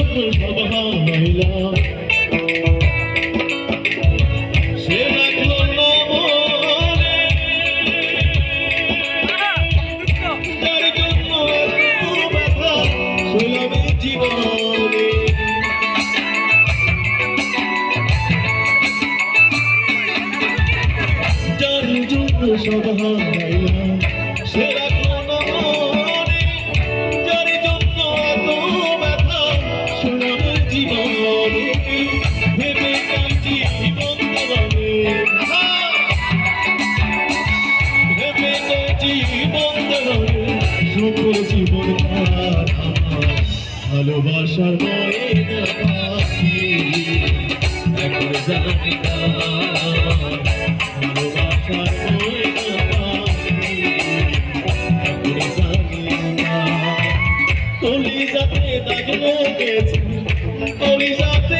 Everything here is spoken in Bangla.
জন্য সব হারাইলাম সে রাখলো না মনে যার জন্য এত ব্যথা শুনলাম জীবনে যার জন্য সব হারাইলাম সে রাখলো না মনে যার জন্য এত ব্যথা শুনলাম জীবনে ভেবে কাঁদছি বন্ধনে ভেবে কাঁদছি বন্ধনে সুখ জীবন ভালোবাসার ময়না পাখি এখন জানি না ভালোবাসার ময়না পাখি এখন জানি না কলিজাতে দাগ লেগেছে কলিজাতে